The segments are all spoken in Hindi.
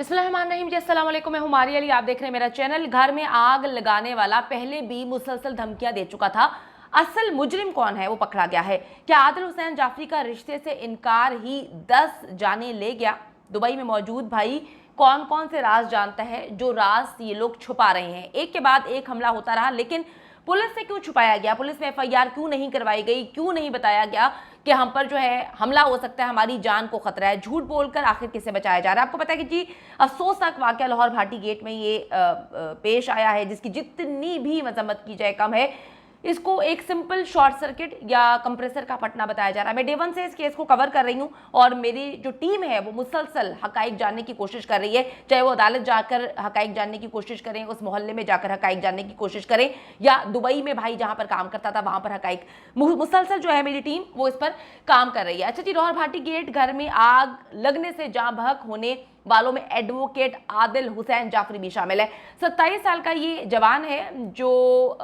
बिस्मिल्लाहिर्रहमानिर्रहीम जी, अस्सलाम वालेकुम। मैं हूं मारिया अली, आप देख रहे हैं मेरा चैनल। घर में आग लगाने वाला पहले भी मुसलसल धमकियां दे चुका था। असल मुजरिम कौन है वो पकड़ा गया है। क्या आदिल हुसैन जाफरी का रिश्ते से इनकार ही 10 जाने ले गया? दुबई में मौजूद भाई कौन कौन से राज जानता है जो राज ये लोग छुपा रहे हैं? एक के बाद एक हमला होता रहा, लेकिन पुलिस से क्यों छुपाया गया? पुलिस में एफआईआर क्यों नहीं करवाई गई? क्यों नहीं बताया गया कि हम पर जो है हमला हो सकता है, हमारी जान को खतरा है? झूठ बोलकर आखिर किसे बचाया जा रहा है? आपको पता है कि जी अफसोसनाक वाकया लाहौर भाटी गेट में ये पेश आया है, जिसकी जितनी भी मजम्मत की जाए कम है। इसको एक सिंपल शॉर्ट सर्किट या कंप्रेसर का फटना बताया जा रहा है। मैं डे वन से इस केस को कवर कर रही हूँ और मेरी जो टीम है वो मुसलसल हकाइक जानने की कोशिश कर रही है, चाहे वो अदालत जाकर हकाइक जानने की कोशिश करें, उस मोहल्ले में जाकर हकाइक जानने की कोशिश करें, या दुबई में भाई जहां पर काम करता था वहां पर हकाइक। मुसलसल जो है मेरी टीम वो इस पर काम कर रही है। अच्छा जी, लाहौर भाटी गेट घर में आग लगने से जाँ बहक होने वालों में एडवोकेट आदिल हुसैन जाफरी भी शामिल है। 27 साल का ये जवान है जो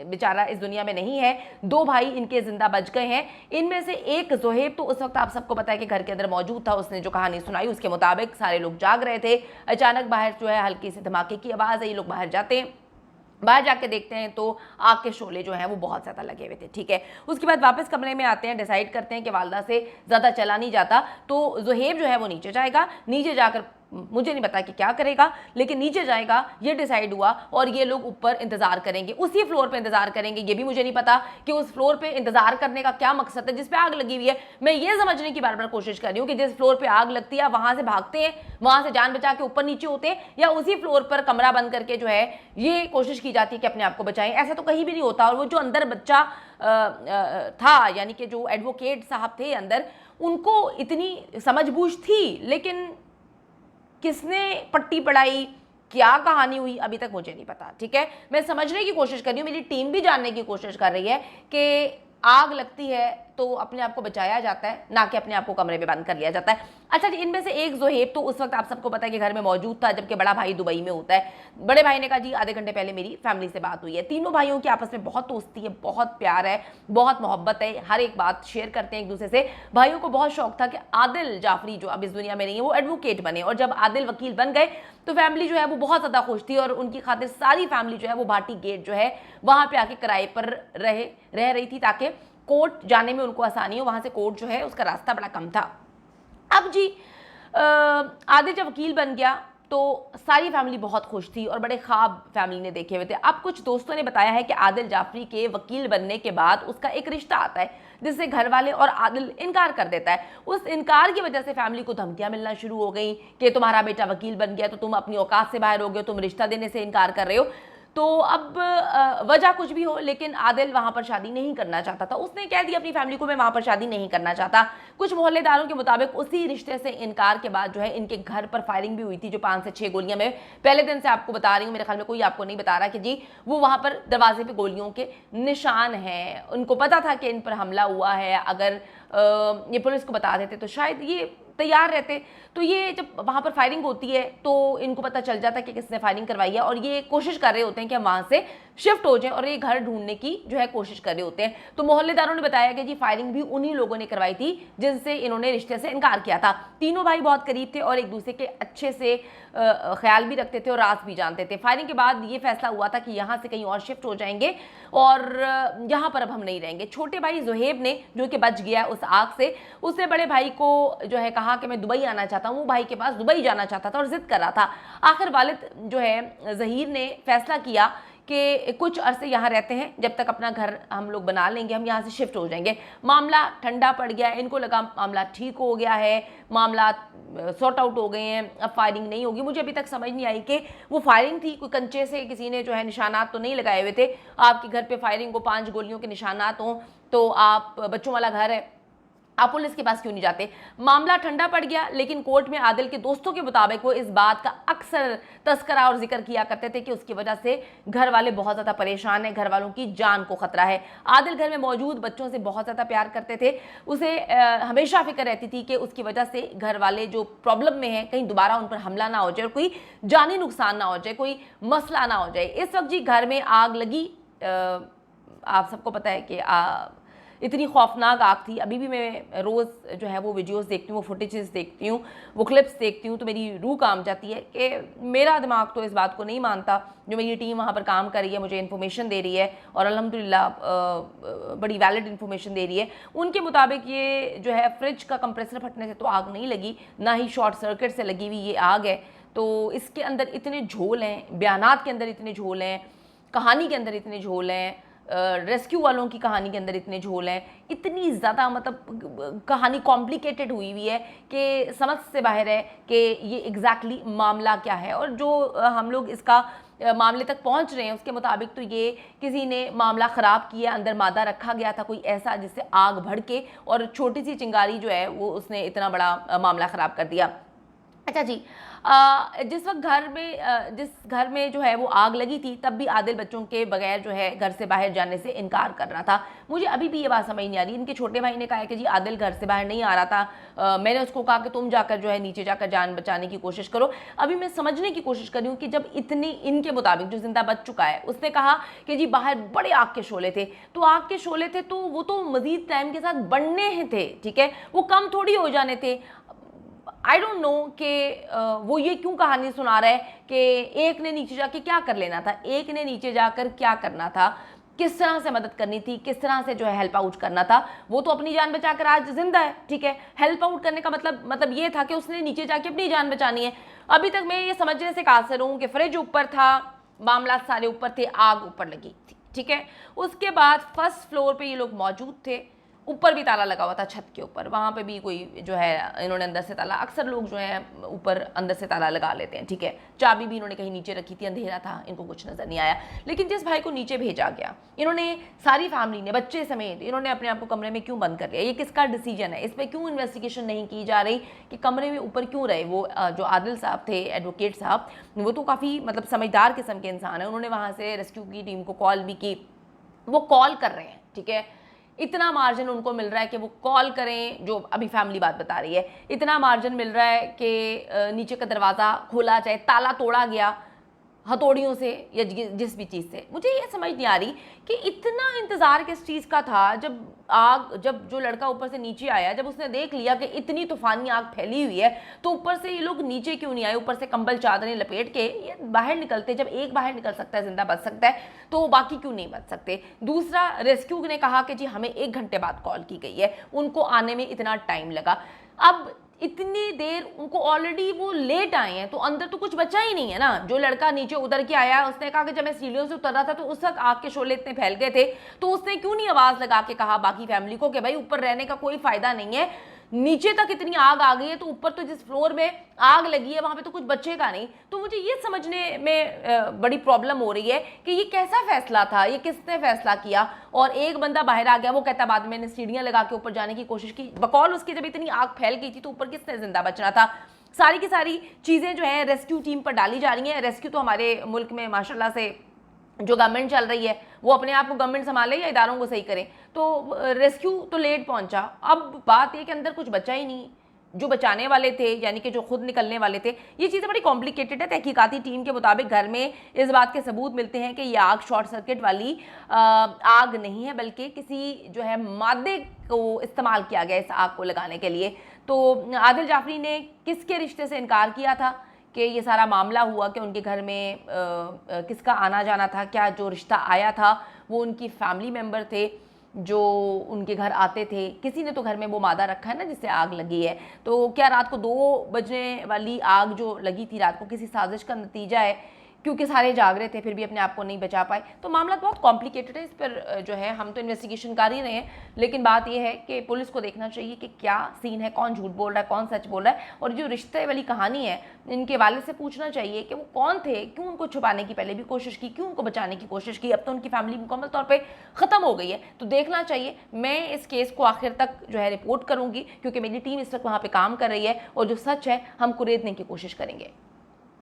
बेचारा इस दुनिया में नहीं है। 2 भाई इनके जिंदा बच गए हैं। इनमें से एक जोहेब तो उस वक्त आप सबको पता है कि घर के अंदर मौजूद था। उसने जो कहानी सुनाई उसके मुताबिक सारे लोग जाग रहे थे। अचानक बाहर जो है हल्की सी धमाके की आवाज़ है। ये लोग बाहर जाते हैं, बाहर जाके देखते हैं तो आग के शोले जो हैं वो बहुत ज़्यादा लगे हुए थे। ठीक है, उसके बाद वापस कमरे में आते हैं, डिसाइड करते हैं कि वालदा से ज़्यादा चला नहीं जाता, तो जोहेब जो है वो नीचे जाएगा। नीचे जाकर मुझे नहीं पता कि क्या करेगा, लेकिन नीचे जाएगा ये डिसाइड हुआ, और ये लोग ऊपर इंतजार करेंगे, उसी फ्लोर पे इंतजार करेंगे। ये भी मुझे नहीं पता कि उस फ्लोर पे इंतजार करने का क्या मकसद है जिस पे आग लगी हुई है। मैं ये समझने की बार बार कोशिश कर रही हूँ कि जिस फ्लोर पे आग लगती है वहां से भागते हैं, वहां से जान बचा के ऊपर नीचे होते हैं, या उसी फ्लोर पर कमरा बंद करके जो है ये कोशिश की जाती है कि अपने आप को बचाएं। ऐसा तो कहीं भी नहीं होता। और वो जो अंदर बच्चा था, यानी कि जो एडवोकेट साहब थे अंदर, उनको इतनी समझबूझ थी, लेकिन किसने पट्टी पढ़ाई, क्या कहानी हुई, अभी तक मुझे नहीं पता। ठीक है, मैं समझने की कोशिश कर रही हूँ, मेरी टीम भी जानने की कोशिश कर रही है कि आग लगती है तो अपने आप को बचाया जाता है, ना कि अपने आप को कमरे में बंद कर लिया जाता है। अच्छा जी, इनमें से एक जोहेब तो उस वक्त आप सबको पता है कि घर में मौजूद था, जबकि बड़ा भाई दुबई में होता है। बड़े भाई ने कहा जी आधे घंटे पहले मेरी फैमिली से बात हुई है। तीनों भाइयों की आपस में बहुत दोस्ती है, बहुत प्यार है, बहुत मोहब्बत है, हर एक बात शेयर करते हैं एक दूसरे से। भाइयों को बहुत शौक था कि आदिल जाफरी जो अब इस दुनिया में नहीं है वो एडवोकेट बने, और जब आदिल वकील बन गए तो फैमिली जो है वो बहुत ज़्यादा खुश थी, और उनकी खातिर सारी फैमिली जो है वो भाटी गेट जो है वहाँ पे आके किराए पर रह रही थी, ताकि कोर्ट जाने में उनको आसानी हो। वहाँ से कोर्ट जो है उसका रास्ता बड़ा कम था। अब जी आदिल जब वकील बन गया तो सारी फैमिली बहुत खुश थी और बड़े ख्वाब फैमिली ने देखे हुए थे। अब कुछ दोस्तों ने बताया है कि आदिल जाफरी के वकील बनने के बाद उसका एक रिश्ता आता है जिससे घर वाले और आदिल इनकार कर देता है। उस इनकार की वजह से फैमिली को धमकियां मिलना शुरू हो गई कि तुम्हारा बेटा वकील बन गया तो तुम अपनी औकात से बाहर हो गए, तुम रिश्ता देने से इनकार कर रहे हो। तो अब वजह कुछ भी हो, लेकिन आदिल वहां पर शादी नहीं करना चाहता था। उसने कह दिया अपनी फैमिली को मैं वहां पर शादी नहीं करना चाहता। कुछ मोहल्लेदारों के मुताबिक उसी रिश्ते से इनकार के बाद जो है इनके घर पर फायरिंग भी हुई थी, जो 5 से 6 गोलियां मैं पहले दिन से आपको बता रही हूँ। मेरे ख्याल में कोई आपको नहीं बता रहा कि जी वो वहां पर दरवाजे पे गोलियों के निशान हैं। उनको पता था कि इन पर हमला हुआ है, अगर ये पुलिस को बता देते तो शायद ये तैयार रहते। तो ये जब वहाँ पर फायरिंग होती है तो इनको पता चल जाता है कि किसने फायरिंग करवाई है, और ये कोशिश कर रहे होते हैं कि हम वहाँ से शिफ्ट हो जाएं, और ये घर ढूंढने की जो है कोशिश कर रहे होते हैं। तो मोहल्लेदारों ने बताया कि जी फायरिंग भी उन्हीं लोगों ने करवाई थी जिनसे इन्होंने रिश्ते से इनकार किया था। तीनों भाई बहुत करीब थे और एक दूसरे के अच्छे से ख्याल भी रखते थे और राज भी जानते थे। फायरिंग के बाद ये फैसला हुआ था कि यहाँ से कहीं और शिफ्ट हो जाएंगे और यहाँ पर अब हम नहीं रहेंगे। छोटे भाई जोहेब ने, जो कि बच गया उस आग से, उसने बड़े भाई को जो है कहा कि मैं दुबई आना चाहता हूँ। वो भाई के पास दुबई जाना चाहता था और जिद कर रहा था। आखिर वालिद जो है जहीर ने फैसला किया कि कुछ अरसे यहाँ रहते हैं, जब तक अपना घर हम लोग बना लेंगे हम यहाँ से शिफ्ट हो जाएंगे। मामला ठंडा पड़ गया, इनको लगा मामला ठीक हो गया है, मामला सॉर्ट आउट हो गए हैं, अब फायरिंग नहीं होगी। मुझे अभी तक समझ नहीं आई कि वो फायरिंग थी कोई कंचे से किसी ने जो है निशानात तो नहीं लगाए हुए थे। आपके घर पे फायरिंग को 5 गोलियों के निशानात हों तो आप बच्चों वाला घर है, आप पुलिस के पास क्यों नहीं जाते? मामला ठंडा पड़ गया, लेकिन कोर्ट में आदिल के दोस्तों के मुताबिक वो इस बात का अक्सर तस्करा और जिक्र किया करते थे कि उसकी वजह से घर वाले बहुत ज़्यादा परेशान हैं, घर वालों की जान को खतरा है। आदिल घर में मौजूद बच्चों से बहुत ज़्यादा प्यार करते थे। उसे हमेशा फिक्र रहती थी कि उसकी वजह से घर वाले जो प्रॉब्लम में हैं कहीं दोबारा उन पर हमला ना हो जाए और कोई जानी नुकसान ना हो जाए, कोई मसला ना हो जाए। इस वक्त जी घर में आग लगी, आप सबको पता है कि इतनी खौफनाक आग थी। अभी भी मैं रोज़ जो है वो वीडियोस देखती हूँ, वो फुटेजेस देखती हूँ, वो क्लिप्स देखती हूँ, तो मेरी रूह काम जाती है कि मेरा दिमाग तो इस बात को नहीं मानता। जो मेरी टीम वहाँ पर काम कर रही है, मुझे इन्फॉर्मेशन दे रही है और अल्हम्दुलिल्लाह बड़ी वैलिड इन्फॉर्मेशन दे रही है, उनके मुताबिक ये जो है फ्रिज का कंप्रेसर फटने से तो आग नहीं लगी, ना ही शॉर्ट सर्किट से लगी हुई ये आग है। तो इसके अंदर इतने झोल हैं, बयानात के अंदर इतने झोल हैं, कहानी के अंदर इतने झोल हैं, रेस्क्यू वालों की कहानी के अंदर इतने झोल हैं, इतनी ज़्यादा मतलब कहानी कॉम्प्लिकेटेड हुई हुई है कि समझ से बाहर है कि ये एग्जैक्टली मामला क्या है। और जो हम लोग इसका मामले तक पहुंच रहे हैं उसके मुताबिक तो ये किसी ने मामला ख़राब किया, अंदर मादा रखा गया था कोई ऐसा जिससे आग भड़के और छोटी सी चिंगारी जो है वो उसने इतना बड़ा मामला ख़राब कर दिया। अच्छा जी, जिस वक्त जिस घर में जो है वो आग लगी थी तब भी आदिल बच्चों के बगैर जो है घर से बाहर जाने से इनकार कर रहा था। मुझे अभी भी ये बात समझ नहीं आ रही। इनके छोटे भाई ने कहा है कि जी आदिल घर से बाहर नहीं आ रहा था, मैंने उसको कहा कि तुम जाकर जो है नीचे जाकर जान बचाने की कोशिश करो। अभी मैं समझने की कोशिश कर रही हूँ कि जब इतनी इनके मुताबिक जो जिंदा बच चुका है उसने कहा कि जी बाहर बड़े आग के शोले थे, तो आग के शोले थे तो वो तो मजीद टाइम के साथ बढ़ने थे, ठीक है, वो कम थोड़ी हो जाने थे। आई डोंट नो कि वो ये क्यों कहानी सुना रहा है कि एक ने नीचे जाके क्या कर लेना था, एक ने नीचे जाकर क्या करना था, किस तरह से मदद करनी थी, किस तरह से जो है हेल्प आउट करना था। वो तो अपनी जान बचाकर आज जिंदा है, ठीक है। हेल्प आउट करने का मतलब ये था कि उसने नीचे जाके अपनी जान बचानी है। अभी तक मैं ये समझने से कासिर हूँ कि फ्रिज ऊपर था, मामला सारे ऊपर थे, आग ऊपर लगी थी, ठीक है। उसके बाद फर्स्ट फ्लोर पे ये लोग मौजूद थे, ऊपर भी ताला लगा हुआ था छत के ऊपर, वहाँ पे भी कोई जो है इन्होंने अंदर से ताला, अक्सर लोग जो है ऊपर अंदर से ताला लगा लेते हैं, ठीक है। चाबी भी इन्होंने कहीं नीचे रखी थी, अंधेरा था, इनको कुछ नज़र नहीं आया। लेकिन जिस भाई को नीचे भेजा गया, इन्होंने सारी फैमिली ने बच्चे समेत इन्होंने अपने आप को कमरे में क्यों बंद कर लिया, ये किसका डिसीजन है, इस पर क्यों इन्वेस्टिगेशन नहीं की जा रही कि कमरे में ऊपर क्यों रहे। वो जो आदिल साहब थे, एडवोकेट साहब, वो तो काफ़ी मतलब समझदार किस्म के इंसान है, उन्होंने वहाँ से रेस्क्यू की टीम को कॉल भी की, वो कॉल कर रहे हैं, ठीक है। इतना मार्जिन उनको मिल रहा है कि वो कॉल करें, जो अभी फैमिली बात बता रही है, इतना मार्जिन मिल रहा है कि नीचे का दरवाज़ा खोला जाए, ताला तोड़ा गया हथौड़ियों से या जिस भी चीज़ से। मुझे ये समझ नहीं आ रही कि इतना इंतज़ार किस चीज़ का था। जब जो लड़का ऊपर से नीचे आया, जब उसने देख लिया कि इतनी तूफानी आग फैली हुई है, तो ऊपर से ये लोग नीचे क्यों नहीं आए, ऊपर से कंबल चादरें लपेट के ये बाहर निकलते। जब एक बाहर निकल सकता है, जिंदा बच सकता है, तो बाकी क्यों नहीं बच सकते। दूसरा, रेस्क्यू ने कहा कि जी हमें 1 घंटे बाद कॉल की गई है, उनको आने में इतना टाइम लगा। अब इतनी देर उनको ऑलरेडी वो लेट आए हैं, तो अंदर तो कुछ बचा ही नहीं है ना। जो लड़का नीचे उतर के आया, उसने कहा कि जब मैं सीढ़ियों से उतर रहा था तो उस वक्त आग के शोले इतने फैल गए थे, तो उसने क्यों नहीं आवाज लगा के कहा बाकी फैमिली को कि भाई ऊपर रहने का कोई फायदा नहीं है, नीचे तक इतनी आग आ गई है, तो ऊपर तो जिस फ्लोर में आग लगी है वहां पे तो कुछ बचेगा नहीं। तो मुझे ये समझने में बड़ी प्रॉब्लम हो रही है कि ये कैसा फैसला था, ये किसने फैसला किया। और एक बंदा बाहर आ गया, वो कहता बाद में मैंने सीढ़ियां लगा के ऊपर जाने की कोशिश की, बकौल उसकी जब इतनी आग फैल गई थी तो ऊपर किसने जिंदा बचना था। सारी की सारी चीजें जो है रेस्क्यू टीम पर डाली जा रही हैं। रेस्क्यू तो हमारे मुल्क में माशाल्लाह से जो गवर्नमेंट चल रही है वो अपने आप को गवर्नमेंट संभाले या इदारों को सही करे, तो रेस्क्यू तो लेट पहुंचा। अब बात यह कि अंदर कुछ बचा ही नहीं, जो बचाने वाले थे यानी कि जो खुद निकलने वाले थे। ये चीज़ें बड़ी कॉम्प्लिकेटेड है। तहकीकाती टीम के मुताबिक घर में इस बात के सबूत मिलते हैं कि ये आग शॉर्ट सर्किट वाली आग नहीं है, बल्कि किसी जो है मादे को इस्तेमाल किया गया इस आग को लगाने के लिए। तो आदिल जाफरी ने किसके रिश्ते से इनकार किया था कि ये सारा मामला हुआ कि उनके घर में किसका आना जाना था, क्या जो रिश्ता आया था वो उनकी फैमिली मेम्बर थे जो उनके घर आते थे। किसी ने तो घर में वो मादा रखा है ना जिससे आग लगी है। तो क्या रात को 2 बजने वाली आग जो लगी थी रात को किसी साजिश का नतीजा है, क्योंकि सारे जाग रहे थे फिर भी अपने आप को नहीं बचा पाए। तो मामला बहुत कॉम्प्लिकेटेड है। इस पर जो है हम तो इन्वेस्टिगेशन कर ही रहे हैं, लेकिन बात यह है कि पुलिस को देखना चाहिए कि क्या सीन है, कौन झूठ बोल रहा है, कौन सच बोल रहा है। और जो रिश्ते वाली कहानी है, इनके वालिद से पूछना चाहिए कि वो कौन थे, क्यों उनको छुपाने की पहले भी कोशिश की, क्यों उनको बचाने की कोशिश की। अब तो उनकी फैमिली मुकम्मल तौर पर ख़त्म हो गई है, तो देखना चाहिए। मैं इस केस को आखिर तक जो है रिपोर्ट करूँगी, क्योंकि मेरी टीम इस वक्त वहाँ पर काम कर रही है और जो सच है हम कुरेदने की कोशिश करेंगे।